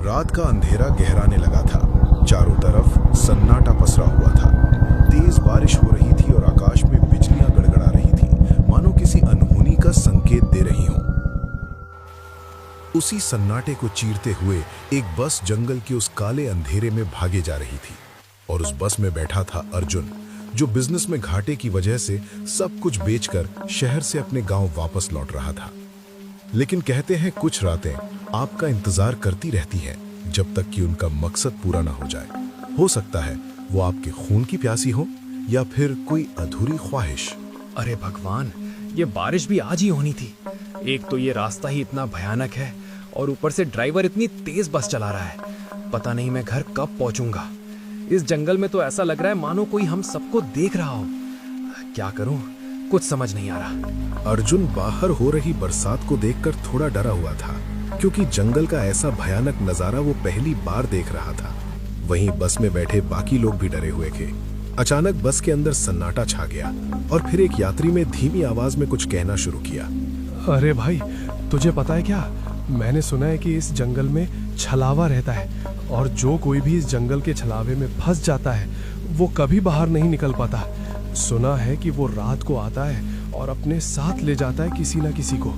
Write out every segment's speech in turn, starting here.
रात का अंधेरा गहराने लगा था। चारों तरफ सन्नाटा पसरा हुआ था। तेज बारिश हो रही थी और आकाश में बिजलियां गड़गड़ा रही थी, मानो किसी अनहोनी का संकेत दे रही हों। उसी सन्नाटे को चीरते हुए एक बस जंगल के उस काले अंधेरे में भागे जा रही थी और उस बस में बैठा था अर्जुन, जो बिजनेस में घाटे की वजह से सब कुछ बेचकर शहर से अपने गांव वापस लौट रहा था। लेकिन कहते हैं कुछ रातें आपका इंतजार करती रहती हैं जब तक कि उनका मकसद पूरा ना हो जाए। हो सकता है वो आपके खून की प्यासी हो या फिर कोई अधूरी ख्वाहिश। अरे भगवान, ये बारिश भी आज ही होनी थी। एक तो ये रास्ता ही इतना भयानक है और ऊपर से ड्राइवर इतनी तेज बस चला रहा है। पता नहीं मैं घर कब पहुंचूंगा। इस जंगल में तो ऐसा लग रहा है मानो कोई हम सबको देख रहा हो। क्या करूं, कुछ समझ नहीं आ रहा। अर्जुन बाहर हो रही बरसात को देखकर थोड़ा डरा हुआ था, क्योंकि जंगल का ऐसा भयानक नजारा वो पहली बार देख रहा था। वहीं बस में बैठे बाकी लोग भी डरे हुए थे। अचानक बस के अंदर सन्नाटा छा गया और फिर एक यात्री में धीमी आवाज में कुछ कहना शुरू किया। अरे भाई, तुझे पता है क्या, मैंने सुना है कि इस जंगल में छलावा रहता है और जो कोई भी इस जंगल के छलावे में फंस जाता है वो कभी बाहर नहीं निकल पाता। सुना है कि वो रात को आता है और अपने साथ ले जाता है किसी ना किसी को।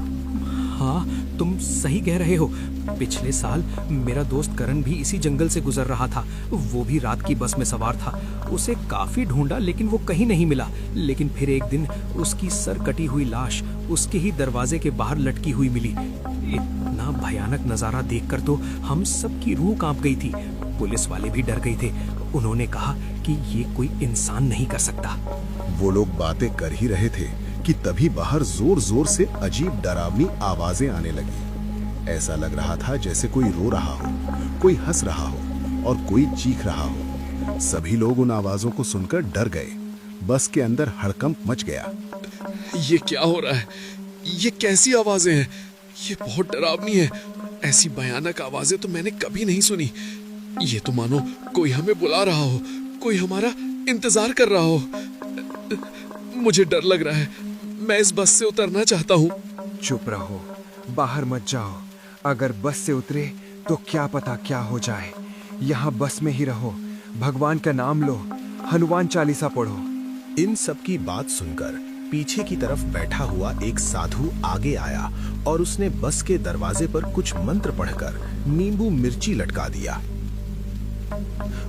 हाँ, तुम सही कह रहे हो। पिछले साल मेरा दोस्त करण भी इसी जंगल से गुजर रहा था। वो भी रात की बस में सवार था। उसे काफी ढूंढा लेकिन वो कहीं नहीं मिला। लेकिन फिर एक दिन उसकी सर कटी हुई लाश उसके ही दरवाजे के बाहर लटकी हुई मिली। इतना भयानक नजारा देखकर तो हम सबकी रूह कांप गई थी। पुलिस वाले भी डर गए थे। उन्होंने कहा कि ये कोई इंसान नहीं कर सकता। वो लोग बातें कर ही रहे थे कि तभी बाहर जोर जोर से अजीब डरावनी आवाजें आने लगी। ऐसा लग रहा था जैसे कोई रो रहा हो, कोई हंस रहा हो और कोई चीख रहा हो। सभी लोग उन आवाजों को सुनकर डर गए। बस के अंदर हड़कंप मच गया। ये क्या हो रहा है? ये कैसी आवाजें हैं? ये बहुत डरावनी है। ऐसी भयानक आवाजें तो मैंने कभी नहीं सुनी। ये तो मानो कोई हमें बुला रहा हो, कोई हमारा इंतजार कर रहा हो। मुझे डर लग रहा है। मैं इस बस से उतरना चाहता हूँ। चुप रहो, बाहर मत जाओ। अगर बस से उतरे तो क्या पता क्या हो जाए। यहाँ बस में ही रहो, भगवान का नाम लो, हनुमान चालीसा पढ़ो। इन सब की बात सुनकर पीछे की तरफ बैठा हुआ एक साधु आगे आया और उसने बस के दरवाजे पर कुछ मंत्र पढ़कर नींबू मिर्ची लटका दिया।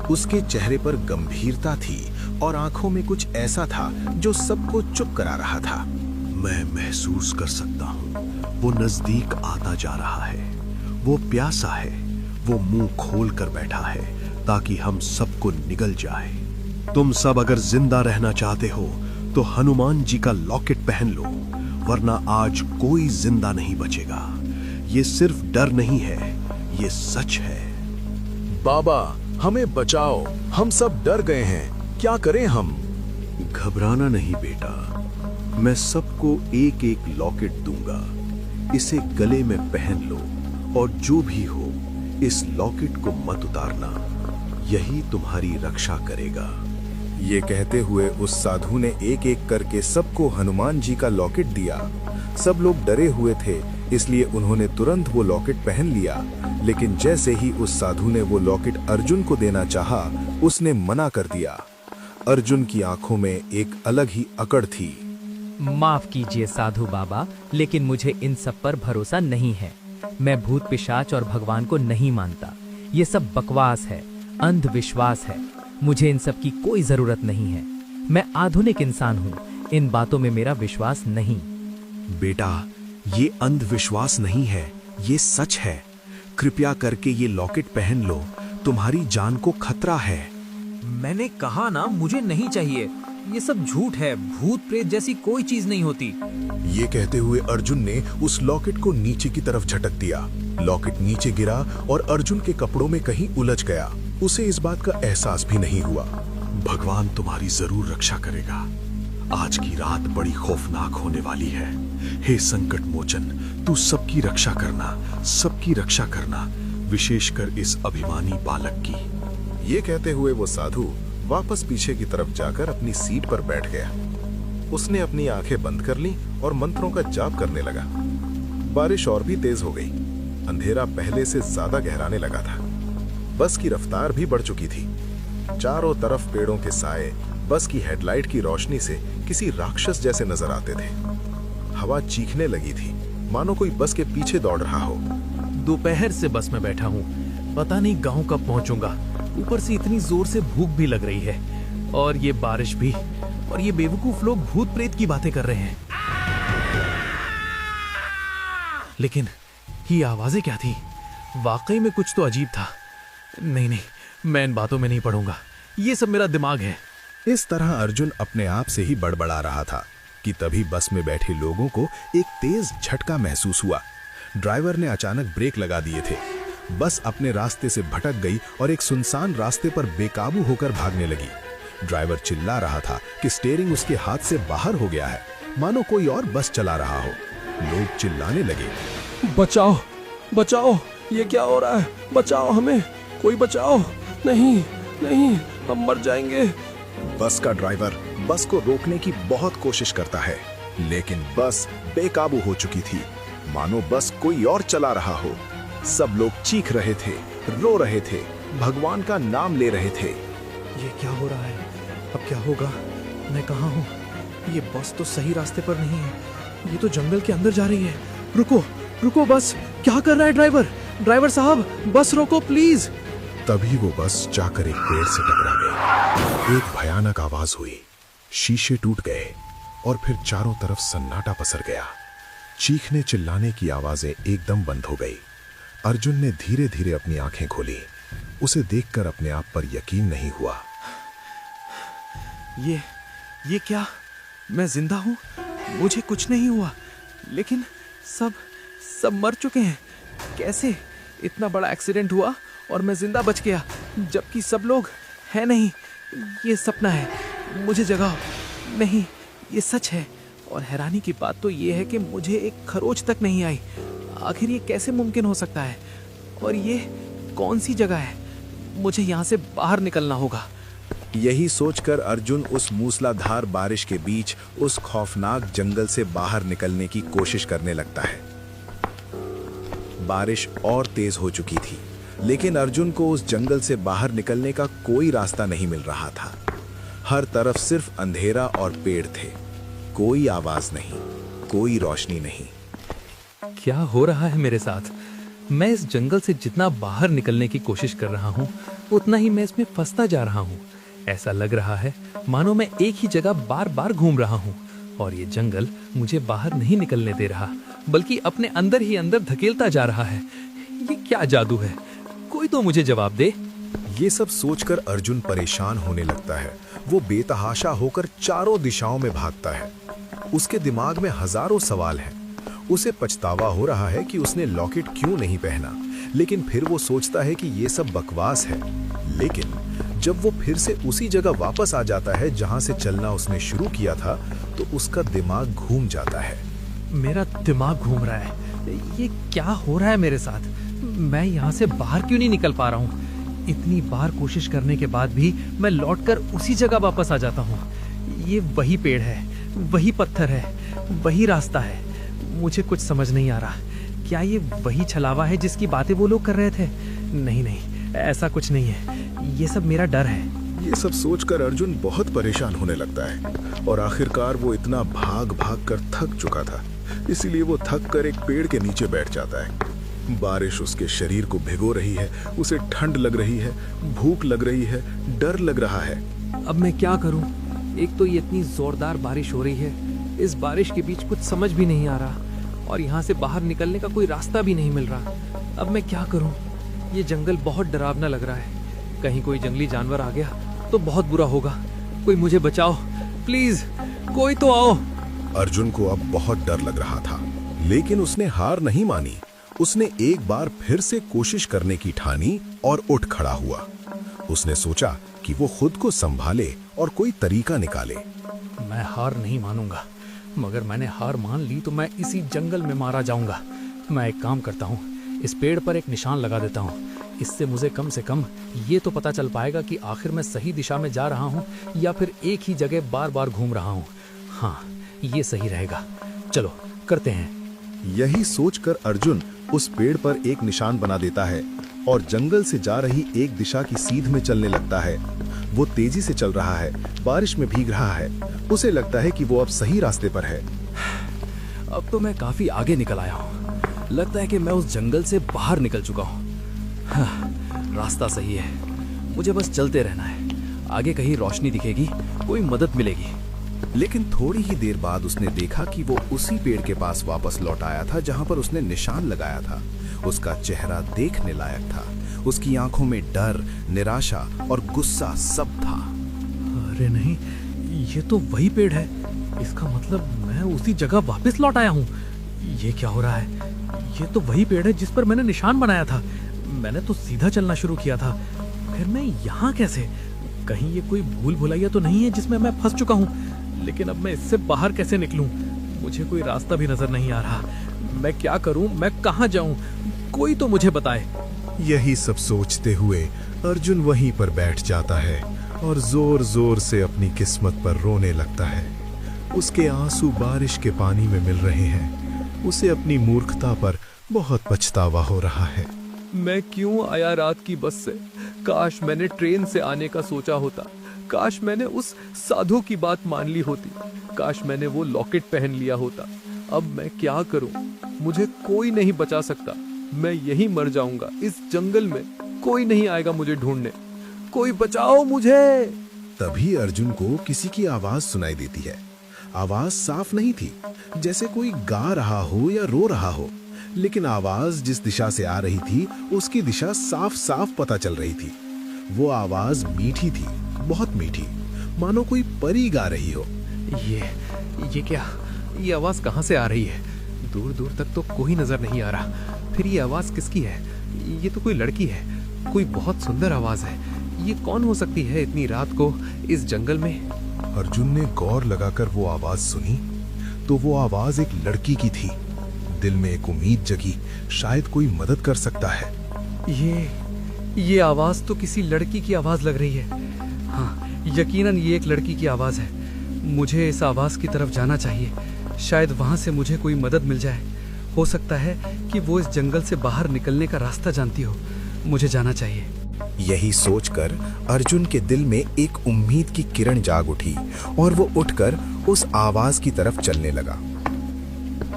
उसके चेहरे पर गंभीरता थी और आंखों में कुछ ऐसा था जो सबको चुप करा रहा था। मैं महसूस कर सकता हूँ, वो नजदीक आता जा रहा है। वो प्यासा है। वो मुंह खोल कर बैठा है ताकि हम सबको निगल जाए। तुम सब अगर जिंदा रहना चाहते हो तो हनुमान जी का लॉकेट पहन लो, वरना आज कोई जिंदा नहीं बचेगा। ये सिर्फ डर नहीं है, ये सच है। बाबा, हमें बचाओ, हम सब डर गए हैं, क्या करें हम? घबराना नहीं बेटा, मैं सबको एक एक लॉकेट दूंगा। इसे गले में पहन लो और जो भी हो इस लॉकेट को मत उतारना, यही तुम्हारी रक्षा करेगा। ये कहते हुए उस साधु ने एक एक करके सबको हनुमान जी का लॉकेट दिया। सब लोग डरे हुए थे, इसलिए उन्होंने तुरंत वो लॉकेट पहन लिया। लेकिन जैसे ही उस साधु ने वो लॉकेट अर्जुन को देना चाहा, उसने मना कर दिया। अर्जुन की आंखों में एक अलग ही अकड़ थी। माफ कीजिए साधु बाबा, लेकिन मुझे इन सब पर भरोसा नहीं है। मैं भूत पिशाच और भगवान को नहीं मानता। ये सब बकवास है, अंधविश्वास है। मुझे इन सब की कोई जरूरत नहीं है। मैं आधुनिक इंसान हूँ, इन बातों में मेरा विश्वास नहीं। बेटा, ये अंधविश्वास नहीं है, ये सच है। कृपया करके ये लॉकेट पहन लो, तुम्हारी जान को खतरा है। मैंने कहा ना, मुझे नहीं चाहिए। ये सब झूठ है। भूत प्रेत जैसी कोई चीज नहीं होती। ये कहते हुए अर्जुन ने उस लॉकेट को नीचे की तरफ झटक दिया। लॉकेट नीचे गिरा और अर्जुन के कपड़ों में कहीं उलझ गया। उसे इस बात का एहसास भी नहीं हुआ। भगवान तुम्हारी जरूर रक्षा करेगा। आज की रात बड़ी खौफनाक होने वाली है। हे संकट मोचन, तू सबकी रक्षा करना, सबकी रक्षा करना, विशेषकर इस अभिमानी बालक की। ये कहते हुए वो साधु वापस पीछे की तरफ जाकर अपनी सीट पर बैठ गया। उसने अपनी आंखें बंद कर ली और मंत्रों का जाप करने लगा। बारिश और भी तेज हो गई। अंधेरा पहले से ज्यादा गहराने लगा था। बस की रफ्तार भी बढ़ चुकी थी। चारों तरफ पेड़ों के साए बस की हेडलाइट की रोशनी से किसी राक्षस जैसे नजर आते थे। हवा चीखने लगी थी, मानो कोई बस के पीछे दौड़ रहा हो। दोपहर से बस में बैठा हूँ, पता नहीं गांव कब पहुंचूंगा। ऊपर से इतनी जोर से भूख भी लग रही है, और ये बारिश भी, और ये बेवकूफ लोग भूत प्रेत की बातें कर रहे हैं। लेकिन ये आवाजें क्या थी? वाकई में कुछ तो अजीब था। नहीं नहीं, मैं इन बातों में नहीं पड़ूंगा, ये सब मेरा दिमाग है। इस तरह अर्जुन अपने आप से ही बड़बड़ा रहा था कि तभी बस में बैठे लोगों को एक तेज झटका महसूस हुआ। ड्राइवर ने अचानक ब्रेक लगा दिए थे। बस अपने रास्ते से भटक गई और एक सुनसान रास्ते पर बेकाबू होकर भागने लगी। ड्राइवर चिल्ला रहा था कि स्टीयरिंग उसके हाथ से बाहर हो गया है, मानो कोई और बस चला रहा हो। लोग चिल्लाने लगे, बचाओ बचाओ, ये क्या हो रहा है? बचाओ हमें, कोई बचाओ। नहीं नहीं, हम मर जाएंगे। बस का ड्राइवर बस को रोकने की बहुत कोशिश करता है, लेकिन बस बेकाबू हो चुकी थी, मानो बस कोई और चला रहा हो। सब लोग चीख रहे थे, रो रहे थे, भगवान का नाम ले रहे थे। ये क्या हो रहा है? अब क्या होगा? मैं कहाँ हूँ? ये बस तो सही रास्ते पर नहीं है, ये तो जंगल के अंदर जा रही है। रुको रुको बस, क्या कर रहा है ड्राइवर? ड्राइवर साहब, बस रोको प्लीज। तभी वो बस जाकर एक पेड़ से टकरा गई। एक भयानक आवाज हुई, शीशे टूट गए और फिर चारों तरफ सन्नाटा पसर गया। चीखने चिल्लाने की आवाजें एकदम बंद हो गई। अर्जुन ने धीरे धीरे अपनी आंखें खोली। उसे देखकर अपने आप पर यकीन नहीं हुआ। ये क्या? मैं जिंदा हूँ, मुझे कुछ नहीं हुआ, लेकिन सब मर चुके हैं। कैसे? इतना बड़ा एक्सीडेंट हुआ और मैं जिंदा बच गया, जबकि सब लोग हैं नहीं। ये सपना है, मुझे जगाओ। नहीं, ये सच है। और हैरानी की बात तो ये है कि मुझे एक खरोच तक नहीं आई। आखिर ये कैसे मुमकिन हो सकता है? और ये कौन सी जगह है? मुझे यहाँ से बाहर निकलना होगा। यही सोचकर अर्जुन उस मूसलाधार बारिश के बीच उस खौफनाक जंगल से बाहर निकलने की कोशिश करने लगता है। बारिश और तेज हो चुकी थी, लेकिन अर्जुन को उस जंगल से बाहर निकलने का कोई रास्ता नहीं मिल रहा था। हर तरफ सिर्फ अंधेरा और पेड़ थे, कोई आवाज नहीं, कोई रोशनी नहीं। क्या हो रहा है मेरे साथ? मैं इस जंगल से जितना बाहर निकलने की कोशिश कर रहा हूँ, उतना ही मैं इसमें फंसता जा रहा हूँ। ऐसा लग रहा है मानो मैं एक ही जगह बार बार घूम रहा हूँ, और ये जंगल मुझे बाहर नहीं निकलने दे रहा, बल्कि अपने अंदर ही अंदर धकेलता जा रहा है। ये क्या जादू है? कोई तो मुझे जवाब दे। ये सब सोचकर अर्जुन परेशान होने लगता है। वो बेतहाशा होकर चारों दिशाओं में भागता है। उसके दिमाग में हजारों सवाल हैं। उसे पछतावा हो रहा है कि उसने लॉकेट क्यों नहीं पहना, लेकिन फिर वो सोचता है कि ये सब बकवास है। लेकिन जब वो फिर से उसी जगह वापस आ जाता है जहां से चलना उसने शुरू किया था, तो उसका दिमाग घूम जाता है। मेरा दिमाग घूम रहा है। ये क्या हो रहा है मेरे साथ? मैं यहाँ से बाहर क्यों नहीं निकल पा रहा हूँ? इतनी बार कोशिश करने के बाद भी मैं लौटकर उसी जगह वापस आ जाता हूँ। ये वही पेड़ है, वही पत्थर है, वही रास्ता है। मुझे कुछ समझ नहीं आ रहा। क्या ये वही छलावा है जिसकी बातें वो लोग कर रहे थे? नहीं नहीं, ऐसा कुछ नहीं है। ये सब मेरा डर है। ये सब सोचकर अर्जुन बहुत परेशान होने लगता है, और आखिरकार वो इतना भाग भाग कर थक चुका था, इसीलिए वो थक कर एक पेड़ के नीचे बैठ जाता है। बारिश उसके शरीर को भिगो रही है, उसे ठंड लग रही है, भूख लग रही है, डर लग रहा है। अब मैं क्या करूं? एक तो ये इतनी जोरदार बारिश हो रही है, इस बारिश के बीच कुछ समझ भी नहीं आ रहा, और यहाँ से बाहर निकलने का कोई रास्ता भी नहीं मिल रहा। अब मैं क्या करूं? ये जंगल बहुत डरावना लग रहा है। कहीं कोई जंगली जानवर आ गया तो बहुत बुरा होगा। कोई मुझे बचाओ प्लीज, कोई तो आओ। अर्जुन को अब बहुत डर लग रहा था, लेकिन उसने हार नहीं मानी। उसने एक बार फिर से कोशिश करने की ठानी और उठ खड़ा हुआ। उसने सोचा कि वो खुद को संभाले और कोई तरीका निकाले। मैं हार नहीं मानूंगा, मगर मैंने हार मान ली तो मैं इसी जंगल में मारा जाऊंगा। मैं एक काम करता हूँ, इस पेड़ पर एक निशान लगा देता हूँ। इससे मुझे कम से कम ये तो पता चल पाएगा कि आखिर मैं सही दिशा में जा रहा हूँ या फिर एक ही जगह बार बार घूम रहा हूँ। हाँ, ये सही रहेगा। चलो करते हैं। यही सोचकर अर्जुन उस पेड़ पर एक निशान बना देता है और जंगल से जा रही एक दिशा की सीध में चलने लगता है। वो तेजी से चल रहा है, बारिश में भीग रहा है। उसे लगता है कि वो अब सही रास्ते पर है। अब तो मैं काफी आगे निकल आया हूँ। लगता है कि मैं उस जंगल से बाहर निकल चुका हूँ। रास्ता सही है, मुझे बस चलते रहना है। आगे कहीं रोशनी दिखेगी, कोई मदद मिलेगी। लेकिन थोड़ी ही देर बाद उसने देखा कि वो उसी पेड़ के पास वापस लौट आया था जहां पर उसने निशान लगाया था। उसका चेहरा देखने लायक था। उसकी आंखों में डर, निराशा और गुस्सा सब था। अरे नहीं, ये तो वही पेड़ है। इसका मतलब मैं उसी जगह वापस लौट आया हूँ। ये क्या हो रहा है? ये तो वही पेड़ है जिस पर मैंने निशान बनाया था। मैंने तो सीधा चलना शुरू किया था, फिर मैं यहाँ कैसे? कहीं ये कोई भूल भुलैया तो नहीं है जिसमें मैं फंस चुका हूँ? लेकिन अब मैं इससे बाहर कैसे निकलूं? मुझे कोई रास्ता भी नजर नहीं आ रहा। मैं क्या करूं? मैं कहां जाऊं? कोई तो मुझे बताए। यही सब सोचते हुए अर्जुन वहीं पर बैठ जाता है और जोर जोर से अपनी किस्मत पर रोने लगता है। उसके आंसू बारिश के पानी में मिल रहे हैं। उसे अपनी मूर्खता पर बहुत पछतावा हो रहा है। मैं क्यों आया रात की बस से? काश मैंने ट्रेन से आने का सोचा होता। काश मैंने उस साधु की बात मान ली होती। काश मैंने वो लॉकेट पहन लिया होता। अब मैं क्या करूं? मुझे कोई नहीं बचा सकता। मैं यहीं मर जाऊंगा इस जंगल में। कोई नहीं आएगा मुझे ढूंढने। कोई बचाओ मुझे। तभी अर्जुन को किसी की आवाज सुनाई देती है। आवाज साफ नहीं थी, जैसे कोई गा रहा हो या रो रहा हो। लेकिन आवाज जिस दिशा से आ रही थी उसकी दिशा साफ साफ पता चल रही थी। वो आवाज मीठी थी, बहुत मीठी, मानो कोई परी गा रही हो। ये क्या? ये आवाज कहाँ से आ रही है? दूर दूर तक तो कोई नजर नहीं आ रहा। फिर ये आवाज किसकी है? ये तो कोई लड़की है। कोई बहुत सुंदर आवाज है। ये कौन हो सकती है इतनी रात को इस जंगल में? अर्जुन ने गौर लगाकर वो आवाज सुनी तो वो आवाज एक लड़की की थी। दिल में एक उम्मीद जगी, शायद कोई मदद कर सकता है। ये आवाज तो किसी लड़की की आवाज लग रही है। हाँ, यकीनन ये एक लड़की की आवाज है। मुझे इस आवाज की तरफ जाना चाहिए। शायद वहां से मुझे कोई मदद मिल जाए। हो सकता है कि वो इस जंगल से बाहर निकलने का रास्ता जानती हो। मुझे जाना चाहिए। यही सोचकर अर्जुन के दिल में एक उम्मीद की किरण जाग उठी और वो उठकर उस आवाज की तरफ चलने लगा।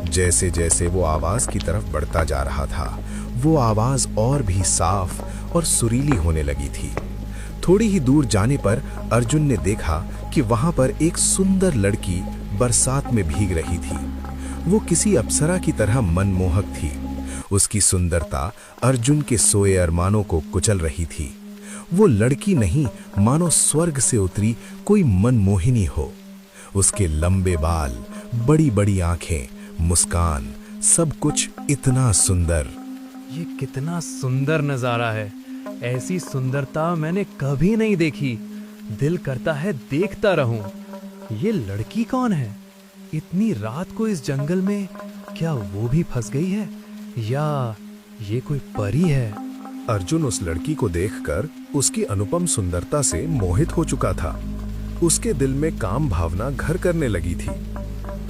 जैसे जैसे वो आवाज की तरफ बढ़ता जा रहा था, वो आवाज और भी साफ और सुरीली होने लगी थी। थोड़ी ही दूर जाने पर अर्जुन ने देखा कि वहां पर एक सुंदर लड़की बरसात में भीग रही थी। वो किसी अप्सरा की तरह मनमोहक थी। उसकी सुंदरता अर्जुन के सोए अरमानों को कुचल रही थी। वो लड़की नहीं, मानो स्वर्ग से उतरी कोई मनमोहिनी हो। उसके लंबे बाल, बड़ी बड़ी आंखें, मुस्कान, सब कुछ इतना सुंदर। ये कितना सुंदर नजारा है। ऐसी सुंदरता मैंने कभी नहीं देखी। दिल करता है देखता रहूं। ये लड़की कौन है? इतनी रात को इस जंगल में क्या वो भी फंस गई है या ये कोई परी है? अर्जुन उस लड़की को देखकर उसकी अनुपम सुंदरता से मोहित हो चुका था। उसके दिल में काम भावना घर करने लगी थी।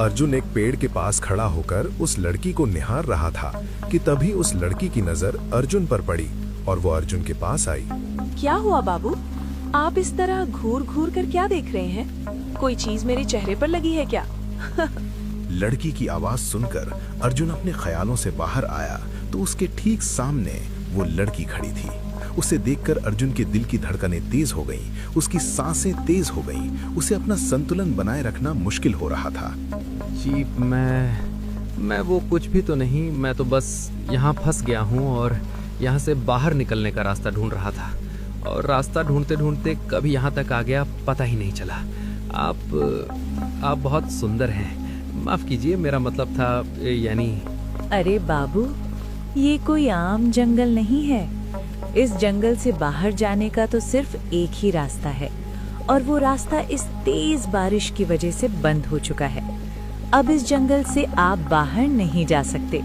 अर्जुन एक पेड़ के पास खड़ा होकर उस लड़की को निहार रहा था कि तभी उस लड़की की नजर अर्जुन पर पड़ी और वो अर्जुन के पास आई। क्या हुआ बाबू? आप इस तरह घूर घूर कर क्या देख रहे हैं? कोई चीज मेरे चेहरे पर लगी है क्या? लड़की की आवाज सुनकर अर्जुन अपने ख्यालों से बाहर आया तो उसके ठीक सामने वो लड़की खड़ी थी। उसे देखकर अर्जुन के दिल की धड़कनें तेज हो गईं, उसकी सांसें तेज हो गईं। उसे अपना संतुलन बनाए रखना मुश्किल हो रहा था। जी, मैं वो कुछ भी तो नहीं। मैं तो बस यहाँ फंस गया हूँ और यहाँ से बाहर निकलने का रास्ता ढूंढ रहा था। और रास्ता ढूंढते ढूंढते कभी यहाँ तक आ गया, पता ही नहीं चला। आप बहुत सुंदर हैं। माफ कीजिए, मेरा मतलब था यानी। अरे बाबू, ये कोई आम जंगल नहीं है। इस जंगल से बाहर जाने का तो सिर्फ एक ही रास्ता है और वो रास्ता इस तेज बारिश की वजह से बंद हो चुका है। अब इस जंगल से आप बाहर नहीं जा सकते।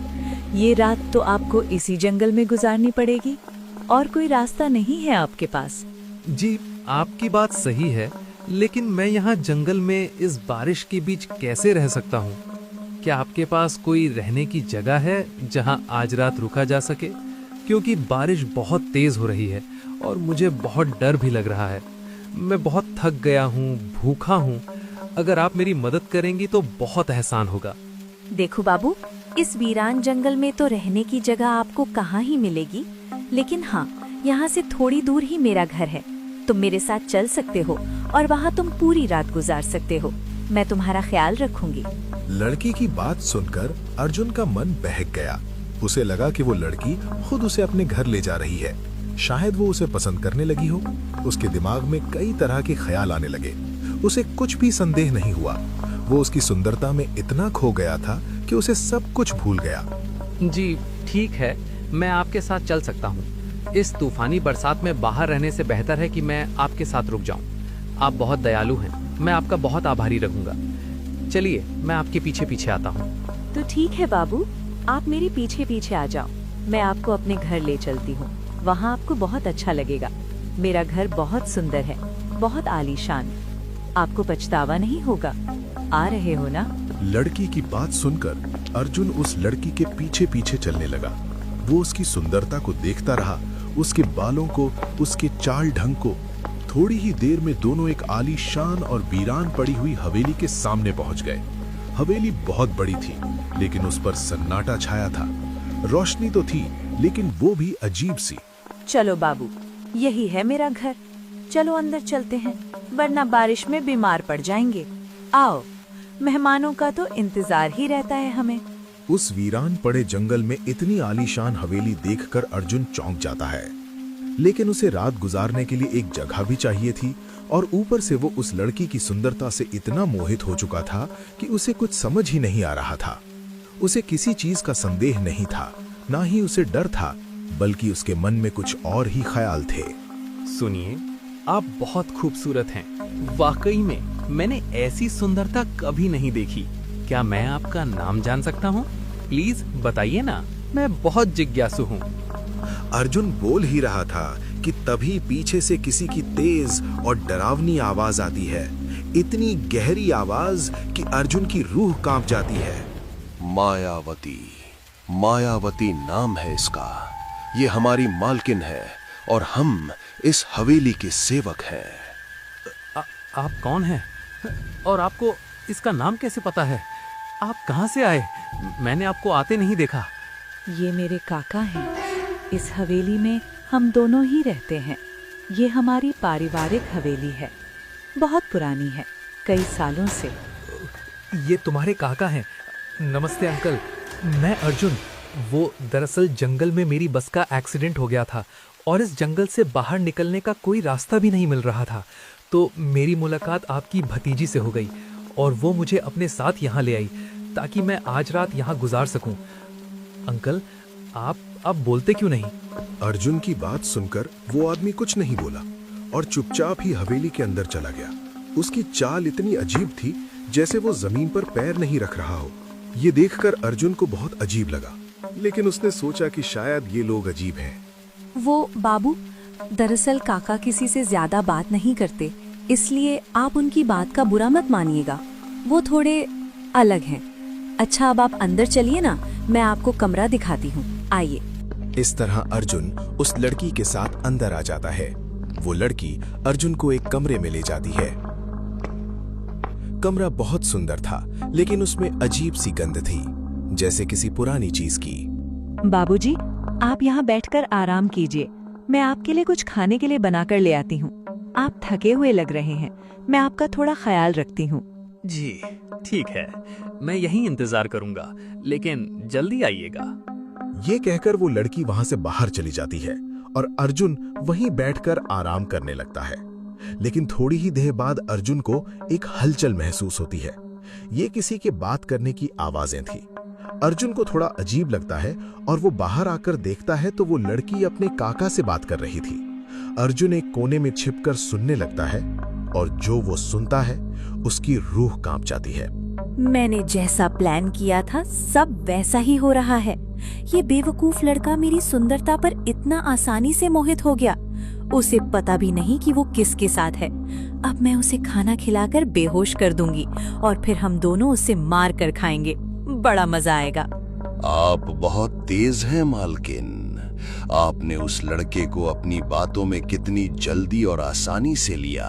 ये रात तो आपको इसी जंगल में गुजारनी पड़ेगी और कोई रास्ता नहीं है आपके पास। जी, आपकी बात सही है, लेकिन मैं यहाँ जंगल में इस बारिश के बीच कैसे रह सकता हूँ? क्या आपके पास कोई रहने की जगह है जहाँ आज रात रुका जा सके? क्योंकि बारिश बहुत तेज हो रही है और मुझे बहुत डर भी लग रहा है। मैं बहुत थक गया हूँ, भूखा हूँ। अगर आप मेरी मदद करेंगी तो बहुत एहसान होगा। देखो बाबू, इस वीरान जंगल में तो रहने की जगह आपको कहाँ ही मिलेगी, लेकिन हाँ, यहाँ से थोड़ी दूर ही मेरा घर है। तुम मेरे साथ चल सकते हो और वहाँ तुम पूरी रात गुजार सकते हो। मैं तुम्हारा ख्याल रखूंगी। लड़की की बात सुनकर अर्जुन का मन बहक गया। उसे लगा कि वो लड़की खुद उसे अपने घर ले जा रही है। शायद वो उसे पसंद करने लगी हो। उसके दिमाग में कई तरह के ख्याल आने लगे। उसे कुछ भी संदेह नहीं हुआ। वो उसकी सुंदरता में इतना खो गया था कि उसे सब कुछ भूल गया। जी ठीक है, मैं आपके साथ चल सकता हूँ। इस तूफानी बरसात में बाहर रहने से बेहतर है कि मैं आपके साथ रुक जाऊं। आप बहुत दयालु हैं, मैं आपका बहुत आभारी रहूंगा। चलिए, मैं आपके पीछे पीछे आता हूँ। तो ठीक है बाबू, आप मेरे पीछे पीछे आ जाओ। मैं आपको अपने घर ले चलती हूँ। वहाँ आपको बहुत अच्छा लगेगा। मेरा घर बहुत सुंदर है, बहुत आलीशान। आपको पछतावा नहीं होगा। आ रहे हो ना? लड़की की बात सुनकर अर्जुन उस लड़की के पीछे पीछे चलने लगा। वो उसकी सुंदरता को देखता रहा, उसके बालों को, उसके चाल ढंग को। थोड़ी ही देर में दोनों एक आलीशान और वीरान पड़ी हुई हवेली के सामने पहुंच गए। हवेली बहुत बड़ी थी, लेकिन उस पर सन्नाटा छाया था। रोशनी तो थी, लेकिन वो भी अजीब सी। चलो बाबू, यही है मेरा घर। चलो अंदर चलते हैं, वरना बारिश में बीमार पड़ जाएंगे। आओ, मेहमानों का तो इंतजार ही रहता है हमें। उस वीरान पड़े जंगल में इतनी आलीशान हवेली देखकर अर्जुन चौंक जाता है। लेकिन उसे रात गुजारने के लिए एक जगह भी चाहिए थी, और ऊपर से वो उस लड़की की सुंदरता से इतना मोहित हो चुका था कि उसे कुछ समझ ही नहीं आ रहा था। उसे किसी चीज का संदेह नहीं था, ना ही उसे डर था, बल्कि उसके मन में कुछ और ही ख्याल थे। सुनिए, आप बहुत खूबसूरत हैं। वाकई में मैंने ऐसी सुंदरता कभी नहीं देखी। क्या मैं आपका नाम जान सकता हूँ? प्लीज बताइए ना, मैं बहुत जिज्ञासु हूँ। अर्जुन बोल ही रहा था कि तभी पीछे से किसी की तेज और डरावनी आवाज आती है। इतनी गहरी आवाज कि अर्जुन की रूह कांप जाती है। मायावती, मायावती नाम है इसका। ये हमारी मालकिन है और हम इस हवेली के सेवक हैं। आप कौन हैं? और आपको इसका नाम कैसे पता है? आप कहाँ से आए? मैंने आपको आते नहीं देखा। ये मेरे काका हैं। इस हवेली में हम दोनों ही रहते हैं। ये हमारी पारिवारिक हवेली है, बहुत पुरानी है, कई सालों से। ये तुम्हारे काका हैं। नमस्ते अंकल, मैं अर्जुन। वो दरअसल जंगल में मेरी बस का एक्सीडेंट हो गया था और इस जंगल से बाहर निकलने का कोई रास्ता भी नहीं मिल रहा था। तो मेरी मुलाकात आपकी भतीजी से हो गई और वो मुझे अपने साथ यहाँ ले आई ताकि मैं आज रात यहाँ गुजार सकूं। अंकल, आप बोलते क्यों नहीं? अर्जुन की बात सुनकर वो आदमी कुछ नहीं बोला और चुपचाप ही हवेली के अंदर चला गया। उसकी चाल इतनी अजीब थी जैसे वो जमीन पर पैर नहीं रख रहा हो। ये देखकर अर्जुन को बहुत अजीब लगा, लेकिन उसने सोचा कि शायद ये लोग अजीब हैं। वो बाबू, दरअसल काका किसी से ज्यादा बात नहीं करते, इसलिए आप उनकी बात का बुरा मत मानिएगा। वो थोड़े अलग हैं। अच्छा, अब आप अंदर चलिए ना, मैं आपको कमरा दिखाती हूँ। आइए। इस तरह अर्जुन उस लड़की के साथ अंदर आ जाता है। वो लड़की अर्जुन को एक कमरे में ले जाती है। कमरा बहुत सुंदर था, लेकिन उसमें अजीब सी गंध थी, जैसे किसी पुरानी चीज की। बाबूजी, आप यहाँ बैठकर आराम कीजिए। मैं आपके लिए कुछ खाने के लिए बनाकर ले आती हूँ। आप थके हुए लग रहे हैं, मैं आपका थोड़ा ख्याल रखती हूँ। जी ठीक है, मैं यहीं इंतजार करूंगा, लेकिन जल्दी आइएगा। ये कहकर वो लड़की वहां से बाहर चली जाती है और अर्जुन वहीं बैठकर आराम करने लगता है। लेकिन थोड़ी ही देर बाद अर्जुन को एक हलचल महसूस होती है। ये किसी के बात करने की आवाजें थी। अर्जुन को थोड़ा अजीब लगता है और वो बाहर आकर देखता है तो वो लड़की अपने काका से बात कर रही थी। अर्जुन एक कोने में छिपकर सुनने लगता है और जो वो सुनता है उसकी रूह कांप जाती है। मैंने जैसा प्लान किया था सब वैसा ही हो रहा है। ये बेवकूफ लड़का मेरी सुंदरता पर इतना आसानी से मोहित हो गया। उसे पता भी नहीं कि वो किसके साथ है। अब मैं उसे खाना खिलाकर बेहोश कर दूंगी और फिर हम दोनों उसे मार कर खाएंगे। बड़ा मजा आएगा। आप बहुत तेज हैं मालकिन। आपने उस लड़के को अपनी बातों में कितनी जल्दी और आसानी से लिया,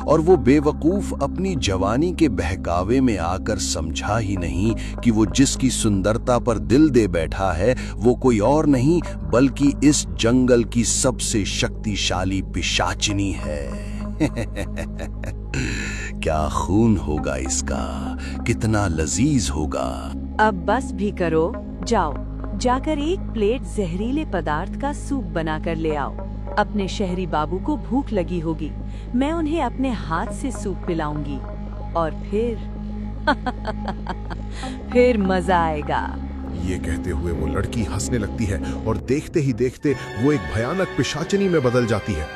और वो बेवकूफ अपनी जवानी के बहकावे में आकर समझा ही नहीं कि वो जिसकी सुंदरता पर दिल दे बैठा है वो कोई और नहीं बल्कि इस जंगल की सबसे शक्तिशाली पिशाचिनी है। क्या खून होगा इसका, कितना लजीज होगा। अब बस भी करो, जाओ जाकर एक प्लेट जहरीले पदार्थ का सूप बनाकर ले आओ। अपने शहरी बाबू को भूख लगी होगी, मैं उन्हें अपने हाथ से सूप पिलाऊंगी और फिर मजा आएगा। ये कहते हुए वो लड़की हंसने लगती है और देखते ही देखते वो एक भयानक पिशाचिनी में बदल जाती है।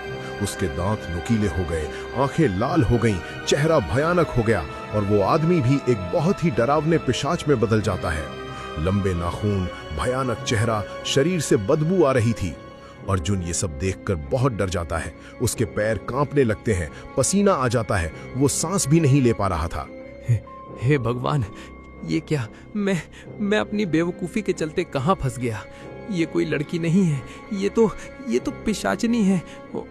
उसके दांत नुकीले हो गए, आंखें लाल हो गईं, चेहरा भयानक हो गया और वो आदमी भी एक बहुत ही डरावने पिशाच में बदल जाता है। लंबे नाखून, भयानक चेहरा, शरीर से बदबू आ रही थी। अर्जुन ये सब देखकर बहुत डर जाता है। उसके पैर कांपने लगते हैं, पसीना आ जाता है, वो सांस भी नहीं ले पा रहा था। हे भगवान, ये क्या, मैं अपनी बेवकूफ़ी के चलते कहाँ फंस गया। ये कोई लड़की नहीं है, ये तो पिशाचनी है,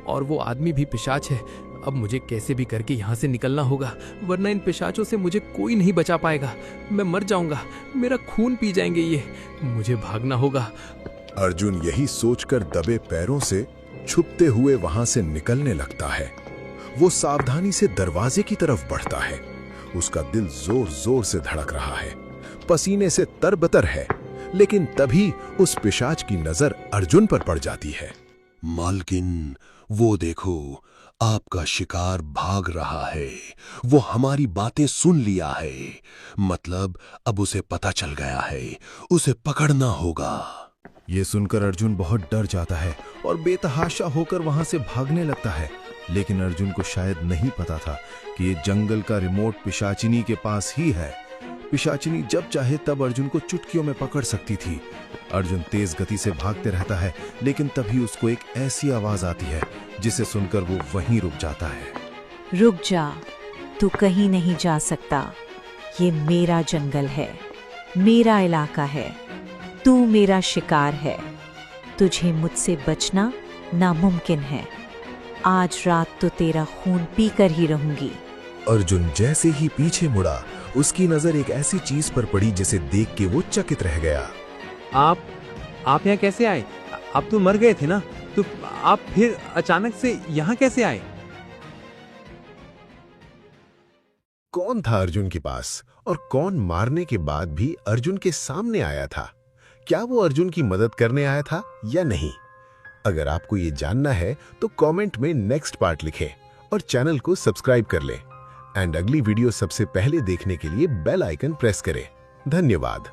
और वो आदमी भी पिशाच है। अब मुझे कैसे भी करके यहाँ से निकलना होगा, वरना इन पिशाचों से मुझे कोई नहीं बचा पाएगा। मैं मर जाऊंगा, मेरा खून पी जाएंगे ये। मुझे भागना होगा। अर्जुन यही सोचकर दबे पैरों से छुपते हुए वहां से निकलने लगता है। वो सावधानी से दरवाजे की तरफ बढ़ता है। उसका दिल जोर जोर से धड़क रहा है, पसीने से तरबतर है। लेकिन तभी उस पिशाच की नजर अर्जुन पर पड़ जाती है। मालकिन, वो देखो, आपका शिकार भाग रहा है। वो हमारी बातें सुन लिया है, मतलब अब उसे पता चल गया है, उसे पकड़ना होगा। ये सुनकर अर्जुन बहुत डर जाता है और बेतहाशा होकर वहां से भागने लगता है। लेकिन अर्जुन को शायद नहीं पता था कि ये जंगल का रिमोट पिशाचिनी के पास ही है। पिशाचिनी जब चाहे तब अर्जुन को चुटकियों में पकड़ सकती थी। अर्जुन तेज गति से भागते रहता है, लेकिन तभी उसको एक ऐसी आवाज आती है जिसे सुनकर वो वहीं रुक जाता है। रुक जा, तू कहीं नहीं जा सकता। ये मेरा जंगल है, मेरा इलाका है, तू मेरा शिकार है। तुझे मुझसे बचना नामुमकिन है। आज रात तो तेरा खून पीकर ही रहूंगी। अर्जुन जैसे ही पीछे मुड़ा, उसकी नजर एक ऐसी चीज पर पड़ी जिसे देख के वो चकित रह गया। आप यहाँ कैसे आए? आप तो मर गए थे ना, तो आप फिर अचानक से यहाँ कैसे आए? कौन था अर्जुन के पास और कौन मारने के बाद भी अर्जुन के सामने आया था? क्या वो अर्जुन की मदद करने आया था या नहीं? अगर आपको ये जानना है तो कमेंट में नेक्स्ट पार्ट लिखें और चैनल को सब्सक्राइब कर लें। एंड अगली वीडियो सबसे पहले देखने के लिए बेल आइकन प्रेस करें। धन्यवाद।